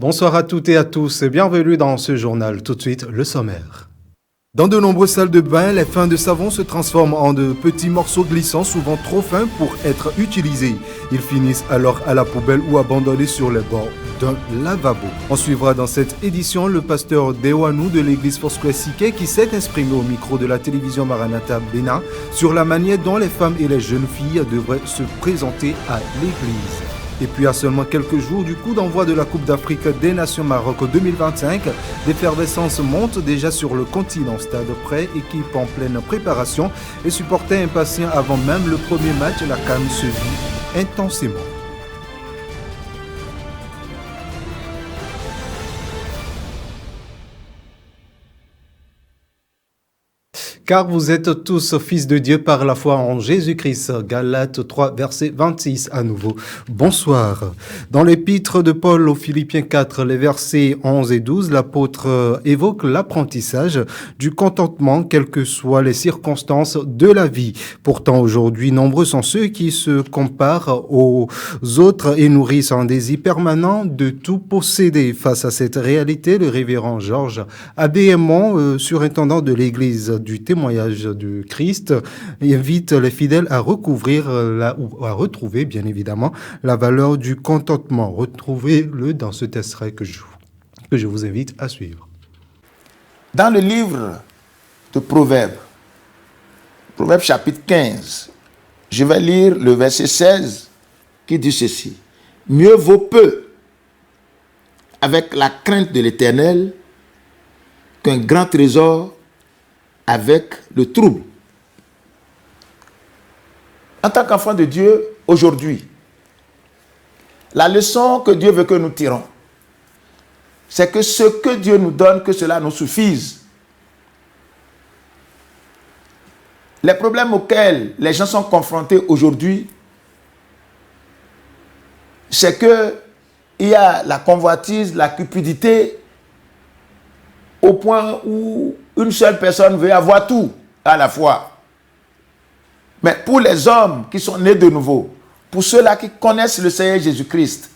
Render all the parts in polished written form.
Bonsoir à toutes et à tous et bienvenue dans ce journal. Tout de suite, le sommaire. Dans de nombreuses salles de bain, les fins de savon se transforment en de petits morceaux glissants, souvent trop fins pour être utilisés. Ils finissent alors à la poubelle ou abandonnés sur les bords d'un lavabo. On suivra dans cette édition le pasteur Dewanou de l'église Foursquare Siké qui s'est exprimé au micro de la télévision Maranatha Bénin sur la manière dont les femmes et les jeunes filles devraient se présenter à l'église. Et puis à seulement quelques jours du coup d'envoi de la Coupe d'Afrique des Nations Maroc 2025, l'effervescence monte déjà sur le continent. Stade prêt, équipe en pleine préparation et supporters impatients avant même le premier match, la CAN se vit intensément. Car vous êtes tous fils de Dieu par la foi en Jésus-Christ. Galates 3, verset 26 à nouveau. Bonsoir. Dans l'épître de Paul aux Philippiens 4, les versets 11 et 12, l'apôtre évoque l'apprentissage du contentement, quelles que soient les circonstances de la vie. Pourtant, aujourd'hui, nombreux sont ceux qui se comparent aux autres et nourrissent un désir permanent de tout posséder. Face à cette réalité, le révérend Georges Abéhémon, surintendant de l'église du témoignage du Christ, invite les fidèles à recouvrir ou à retrouver bien évidemment la valeur du contentement. Retrouvez-le dans cet extrait que je vous invite à suivre. Dans le livre de Proverbes, Proverbes chapitre 15, je vais lire le verset 16 qui dit ceci. Mieux vaut peu avec la crainte de l'Éternel qu'un grand trésor avec le trouble. En tant qu'enfant de Dieu, aujourd'hui, la leçon que Dieu veut que nous tirons, c'est que ce que Dieu nous donne, que cela nous suffise. Les problèmes auxquels les gens sont confrontés aujourd'hui, c'est qu'il y a la convoitise, la cupidité, au point où une seule personne veut avoir tout à la fois. Mais pour les hommes qui sont nés de nouveau, pour ceux-là qui connaissent le Seigneur Jésus-Christ,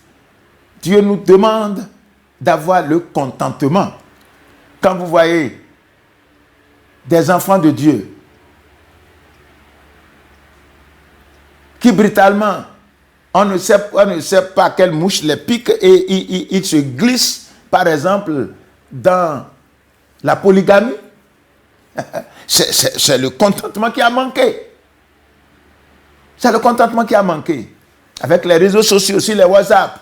Dieu nous demande d'avoir le contentement. Quand vous voyez des enfants de Dieu qui brutalement, on ne sait pas quelle mouche les pique et ils se glissent, par exemple, dans la polygamie, c'est le contentement qui a manqué. C'est le contentement qui a manqué. Avec les réseaux sociaux, aussi les WhatsApp.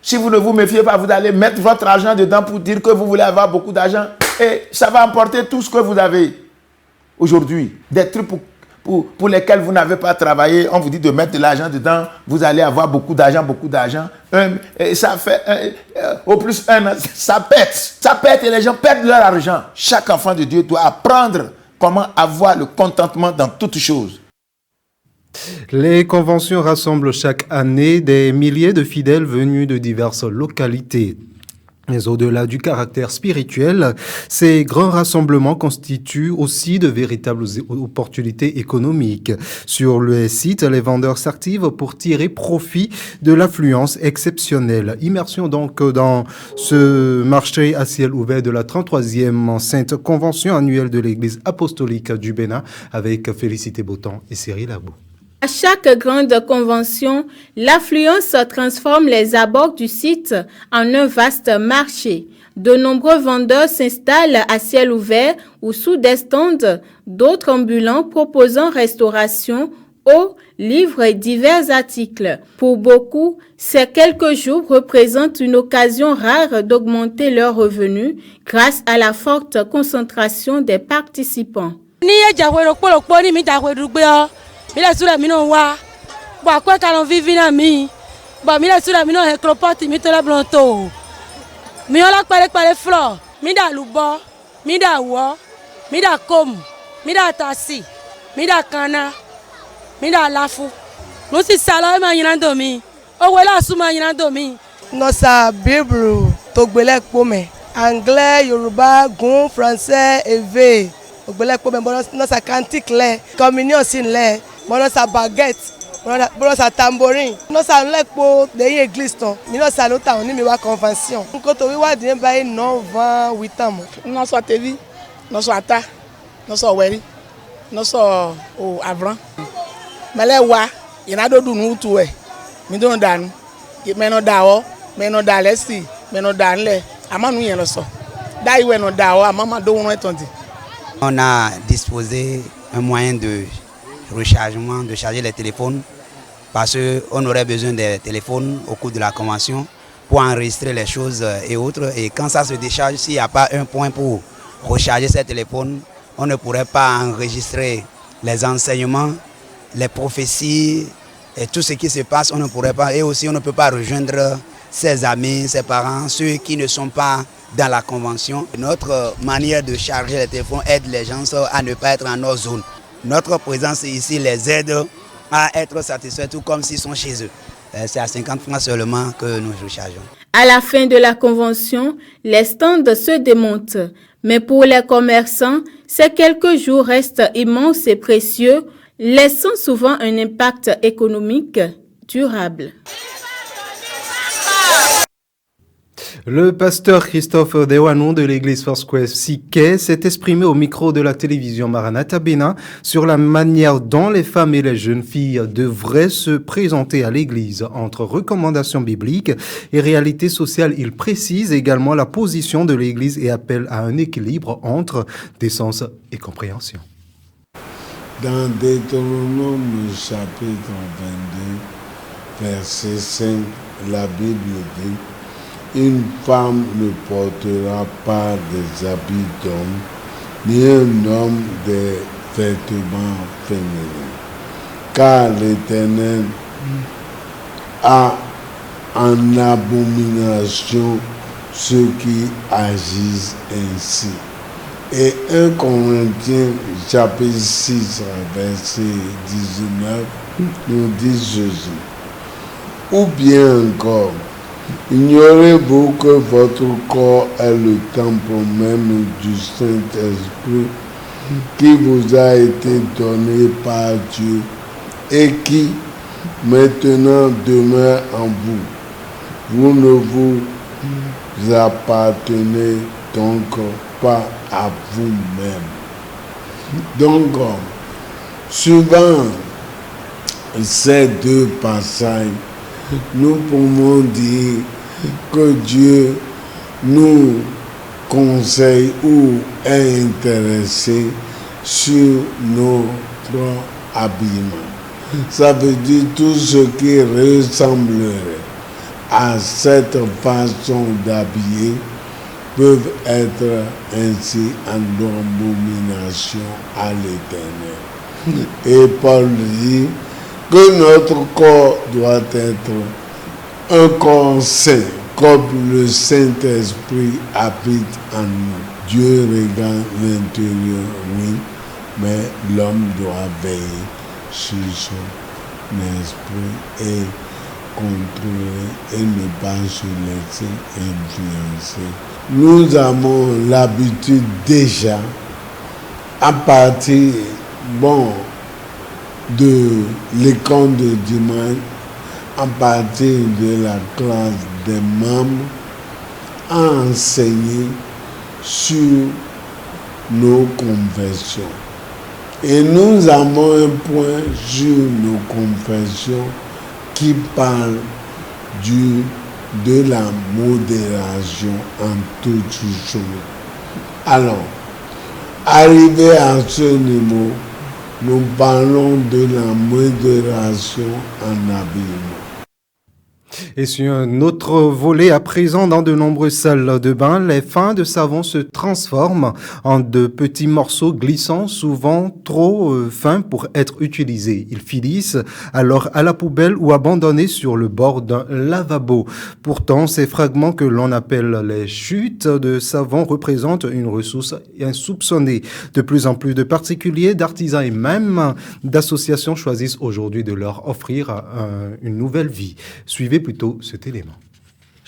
Si vous ne vous méfiez pas, vous allez mettre votre argent dedans pour dire que vous voulez avoir beaucoup d'argent. Et ça va emporter tout ce que vous avez aujourd'hui. Des trucs pour lesquels vous n'avez pas travaillé, on vous dit de mettre de l'argent dedans, vous allez avoir beaucoup d'argent. Et ça fait, au plus un an, ça pète et les gens perdent leur argent. Chaque enfant de Dieu doit apprendre comment avoir le contentement dans toutes choses. Les conventions rassemblent chaque année des milliers de fidèles venus de diverses localités. Mais au-delà du caractère spirituel, ces grands rassemblements constituent aussi de véritables opportunités économiques. Sur le site, les vendeurs s'activent pour tirer profit de l'affluence exceptionnelle. Immersion donc dans ce marché à ciel ouvert de la 33e Sainte Convention annuelle de l'Église apostolique du Bénin avec Félicité Botan et Cyril Abou. À chaque grande convention, l'affluence transforme les abords du site en un vaste marché. De nombreux vendeurs s'installent à ciel ouvert ou sous des stands, d'autres ambulants proposant restauration, eau, livres et divers articles. Pour beaucoup, ces quelques jours représentent une occasion rare d'augmenter leurs revenus grâce à la forte concentration des participants. Mi la sura mi no wa bo akwa kalon vivi na mi bo mi la sura mi no hecropot mi to la blonto mi ola pare fleur mi da lubo mi da wo mi da kom mi da tasi mi da kana mi da lafu mo si salo ma yin do mi o we la su ma yin do mi no sa bible to gbele po me anglais yoruba gun français eve ogbele po me no sa cantique le communion sin le mo no sa baguette bolo sa tamborin no sa le po de église ton mi no sa no ta oni mi wa convention nko to wi wa de ba 9 8 ans no so tevi no so ata no so weri no so o avran mele wa ina do dunu tu e mi do danu me no da o me no da lesi me no da nle amanu yen lo so da iwe no da o amama do won etonti. On a disposé un moyen de rechargement, de charger les téléphones, parce qu'on aurait besoin des téléphones au cours de la convention pour enregistrer les choses et autres. Et quand ça se décharge, s'il n'y a pas un point pour recharger ces téléphones, on ne pourrait pas enregistrer les enseignements, les prophéties et tout ce qui se passe, on ne pourrait pas. Et aussi, on ne peut pas rejoindre ses amis, ses parents, ceux qui ne sont pas dans la convention. Notre manière de charger les téléphones aide les gens à ne pas être en nos zones. Notre présence ici les aide à être satisfaits tout comme s'ils sont chez eux. C'est à 50 francs seulement que nous rechargeons. À la fin de la convention, les stands se démontent. Mais pour les commerçants, ces quelques jours restent immenses et précieux, laissant souvent un impact économique durable. Le pasteur Christophe Dewanon de l'église Foursquare Siquet s'est exprimé au micro de la télévision Maranatha Bénin sur la manière dont les femmes et les jeunes filles devraient se présenter à l'église entre recommandations bibliques et réalité sociale. Il précise également la position de l'église et appelle à un équilibre entre décence et compréhension. Dans Deutéronome chapitre 22, verset 5, la Bible dit: une femme ne portera pas des habits d'homme, ni un homme des vêtements féminins, car l'Éternel a en abomination ceux qui agissent ainsi. Et 1 Corinthiens chapitre 6, verset 19 nous dit ceci: ou bien encore, ignorez-vous que votre corps est le temple même du Saint-Esprit qui vous a été donné par Dieu et qui maintenant demeure en vous. Vous ne vous appartenez donc pas à vous-même. Donc, suivant ces deux passages, nous pouvons dire que Dieu nous conseille ou est intéressé sur notre habillement. Ça veut dire tout ce qui ressemblerait à cette façon d'habiller peuvent être ainsi en abomination à l'Éternel. Et Paul dit que notre corps doit être un corps saint, comme le Saint-Esprit habite en nous. Dieu regarde l'intérieur, oui, mais l'homme doit veiller sur son esprit et contrôler et ne pas se laisser influencer. Nous avons l'habitude déjà, à partir, de l'école de dimanche, à partir de la classe des membres, à enseigner sur nos conversions. Et nous avons un point sur nos conversions qui parle de la modération en toutes choses. Alors, arrivé à ce niveau, nous parlons de la modération en habillement. Et sur un autre volet, à présent, dans de nombreuses salles de bain, les fins de savon se transforment en de petits morceaux glissants, souvent trop fins pour être utilisés. Ils finissent alors à la poubelle ou abandonnés sur le bord d'un lavabo. Pourtant, ces fragments que l'on appelle les chutes de savon représentent une ressource insoupçonnée. De plus en plus de particuliers, d'artisans et même d'associations choisissent aujourd'hui de leur offrir une nouvelle vie. Suivez plutôt cet élément.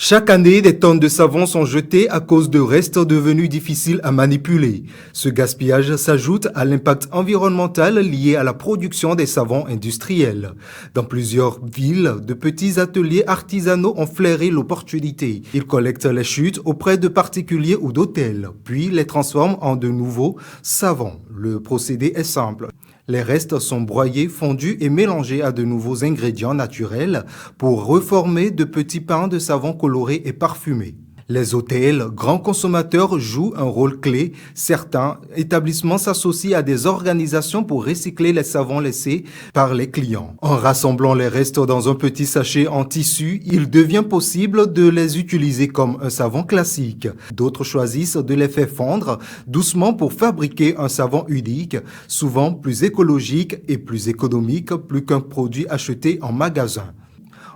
Chaque année, des tonnes de savon sont jetées à cause de restes devenus difficiles à manipuler. Ce gaspillage s'ajoute à l'impact environnemental lié à la production des savons industriels. Dans plusieurs villes, de petits ateliers artisanaux ont flairé l'opportunité. Ils collectent les chutes auprès de particuliers ou d'hôtels, puis les transforment en de nouveaux savons. Le procédé est simple. Les restes sont broyés, fondus et mélangés à de nouveaux ingrédients naturels pour reformer de petits pains de savon colorés et parfumés. Les hôtels, grands consommateurs, jouent un rôle clé. Certains établissements s'associent à des organisations pour recycler les savons laissés par les clients. En rassemblant les restes dans un petit sachet en tissu, il devient possible de les utiliser comme un savon classique. D'autres choisissent de les faire fondre doucement pour fabriquer un savon unique, souvent plus écologique et plus économique, plus qu'un produit acheté en magasin.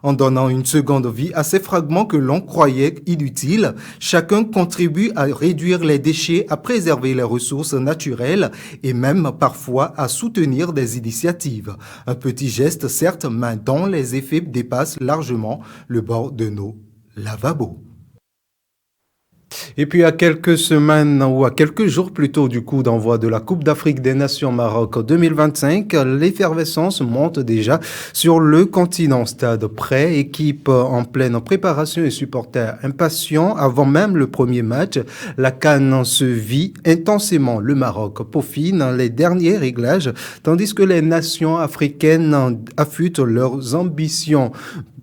En donnant une seconde vie à ces fragments que l'on croyait inutiles, chacun contribue à réduire les déchets, à préserver les ressources naturelles et même parfois à soutenir des initiatives. Un petit geste certes, mais dont les effets dépassent largement le bord de nos lavabos. Et puis à quelques semaines ou à quelques jours plutôt du coup d'envoi de la Coupe d'Afrique des Nations Maroc 2025, l'effervescence monte déjà sur le continent. Stade prêt, équipe en pleine préparation et supporters impatients. Avant même le premier match, la CAN se vit intensément. Le Maroc peaufine les derniers réglages, tandis que les nations africaines affûtent leurs ambitions.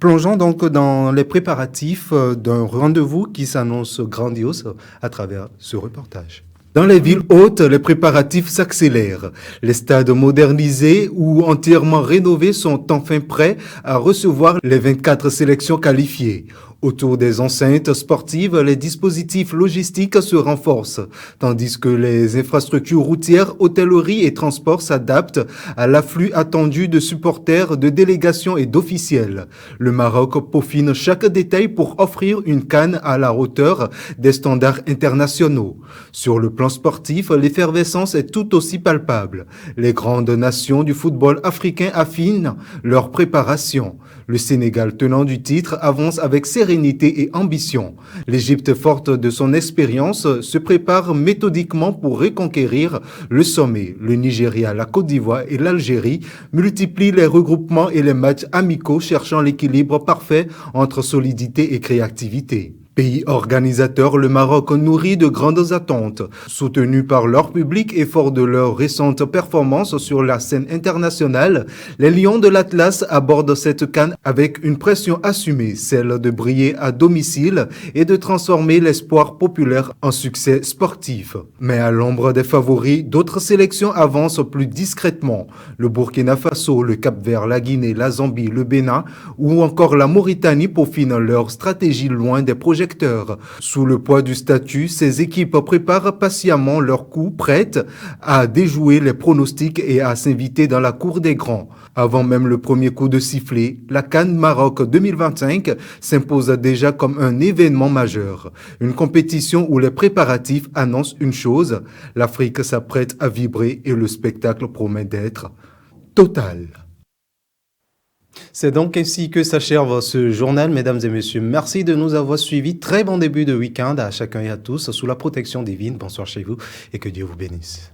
Plongeons donc dans les préparatifs d'un rendez-vous qui s'annonce grandiose à travers ce reportage. Dans les villes hautes, les préparatifs s'accélèrent. Les stades modernisés ou entièrement rénovés sont enfin prêts à recevoir les 24 sélections qualifiées. Autour des enceintes sportives, les dispositifs logistiques se renforcent, tandis que les infrastructures routières, hôtellerie et transports s'adaptent à l'afflux attendu de supporters, de délégations et d'officiels. Le Maroc peaufine chaque détail pour offrir une CAN à la hauteur des standards internationaux. Sur le plan sportif, l'effervescence est tout aussi palpable. Les grandes nations du football africain affinent leur préparation. Le Sénégal, tenant du titre, avance avec sérénité et ambition. L'Égypte, forte de son expérience, se prépare méthodiquement pour reconquérir le sommet. Le Nigeria, la Côte d'Ivoire et l'Algérie multiplient les regroupements et les matchs amicaux cherchant l'équilibre parfait entre solidité et créativité. Pays organisateur, le Maroc nourrit de grandes attentes. Soutenu par leur public et fort de leur récente performance sur la scène internationale, les Lions de l'Atlas abordent cette CAN avec une pression assumée, celle de briller à domicile et de transformer l'espoir populaire en succès sportif. Mais à l'ombre des favoris, d'autres sélections avancent plus discrètement. Le Burkina Faso, le Cap-Vert, la Guinée, la Zambie, le Bénin ou encore la Mauritanie peaufinent leur stratégie loin des projets. Sous le poids du statut, ces équipes préparent patiemment leurs coups, prêtes à déjouer les pronostics et à s'inviter dans la cour des grands. Avant même le premier coup de sifflet, la CAN Maroc 2025 s'impose déjà comme un événement majeur. Une compétition où les préparatifs annoncent une chose, l'Afrique s'apprête à vibrer et le spectacle promet d'être total. C'est donc ainsi que s'achève ce journal, mesdames et messieurs. Merci de nous avoir suivis. Très bon début de week-end à chacun et à tous sous la protection divine. Bonsoir chez vous et que Dieu vous bénisse.